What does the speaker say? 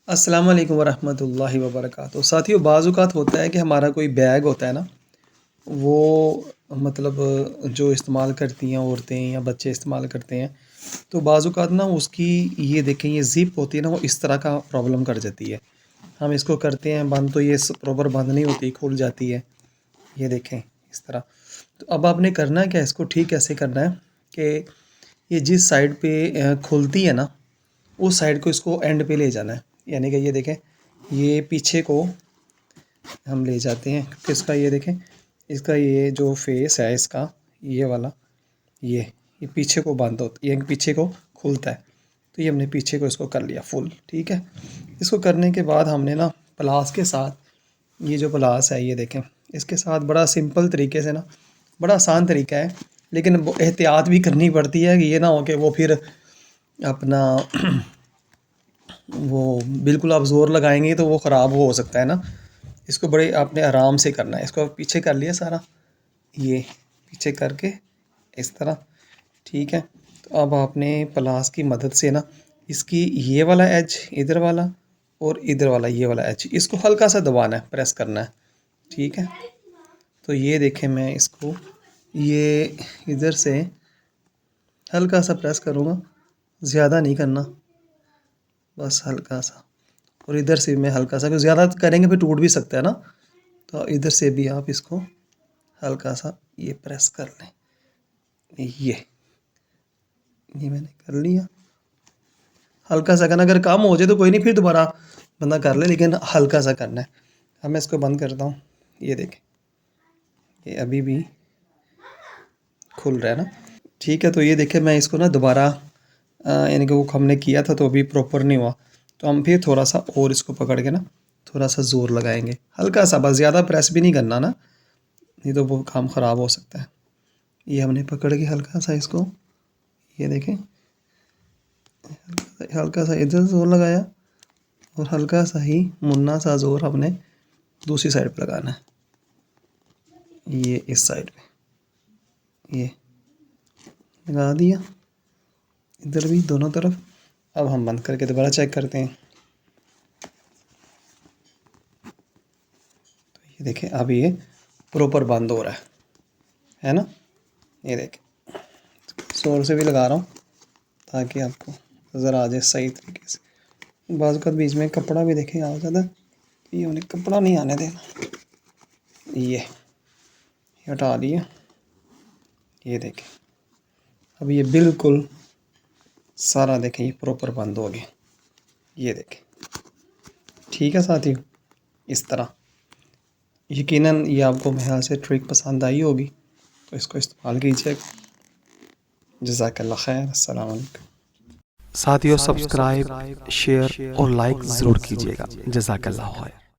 अस्सलाम वालेकुम वरहमतुल्लाहि वबरकातुहू। साथियों, बाज़ औक़ात होता है कि हमारा कोई बैग होता है ना, वो मतलब जो इस्तेमाल करती हैं औरतें या बच्चे इस्तेमाल करते हैं, तो बाज़ औक़ात ना उसकी ये देखें, ये ज़िप होती है ना, वो इस तरह का प्रॉब्लम कर जाती है। हम इसको करते हैं बंद तो ये प्रॉपर बंद नहीं होती, खुल जाती है। ये देखें इस तरह। तो अब आपने करना है क्या, इसको ठीक कैसे करना है कि ये जिस साइड पे खुलती है ना, उस साइड को इसको एंड पे ले जाना है। यानी कि ये देखें, ये पीछे को हम ले जाते हैं क्योंकि इसका ये देखें, इसका ये जो फेस है इसका, ये वाला, ये पीछे को बंद होता, ये पीछे को खुलता है। तो ये हमने पीछे को इसको कर लिया फुल, ठीक है। इसको करने के बाद हमने ना प्लास के साथ, ये जो प्लास है ये देखें, इसके साथ बड़ा सिंपल तरीके से ना, बड़ा आसान तरीका है, लेकिन एहतियात भी करनी पड़ती है कि ये ना हो कि वो फिर अपना वो बिल्कुल आप ज़ोर लगाएंगे तो वो ख़राब हो सकता है ना। इसको बड़े आपने आराम से करना है। इसको पीछे कर लिया सारा, ये पीछे करके इस तरह, ठीक है। तो अब आपने प्लास की मदद से ना इसकी ये वाला एज इधर वाला और इधर वाला ये वाला एज, इसको हल्का सा दबाना है, प्रेस करना है, ठीक है। तो ये देखें, मैं इसको ये इधर से हल्का सा प्रेस करूँगा, ज़्यादा नहीं करना, बस हल्का सा। और इधर से मैं हल्का सा, क्योंकि ज़्यादा करेंगे फिर टूट भी सकता है ना। तो इधर से भी आप इसको हल्का सा ये प्रेस कर लें। ये मैंने कर लिया। हल्का सा करना, अगर कम हो जाए तो कोई नहीं, फिर दोबारा बंदा कर ले, लेकिन हल्का सा करना है। अब मैं इसको बंद करता हूँ। ये देखें, ये अभी भी खुल रहा है ना, ठीक है। तो ये देखें, मैं इसको ना दोबारा यानी कि वो हमने किया था तो अभी प्रॉपर नहीं हुआ, तो हम फिर थोड़ा सा और इसको पकड़ के ना थोड़ा सा ज़ोर लगाएंगे, हल्का सा, बस ज़्यादा प्रेस भी नहीं करना ना, नहीं तो वो काम ख़राब हो सकता है। ये हमने पकड़ के हल्का सा इसको, ये देखें, हल्का सा इधर ज़ोर लगाया और हल्का सा ही मुन्ना सा ज़ोर हमने दूसरी साइड पे लगाना है, ये इस साइड पे ये लगा दिया, इधर भी दोनों तरफ। अब हम बंद करके दोबारा चेक करते हैं। तो ये देखें, अब ये प्रॉपर बंद हो रहा है ना। ये देखें, ज़ोर से भी लगा रहा हूँ ताकि आपको नज़र आ जाए सही तरीके से। बाज़ का बीच में कपड़ा भी देखें आ जाता है, ये उन्हें कपड़ा नहीं आने देना। ये हटा दिया, ये देखें, अब ये बिल्कुल सारा देखें, ये प्रॉपर बंद हो गया। ये देखें, ठीक है साथियों, इस तरह। यकीनन ये आपको मेरे ख्याल से ट्रिक पसंद आई होगी, तो इसको इस्तेमाल कीजिएगा। जज़ाकल्लाह खैर। अस्सलाम वालेकुम। साथियों, सब्सक्राइब, शेयर और लाइक ज़रूर कीजिएगा। जज़ाकल्लाह खैर।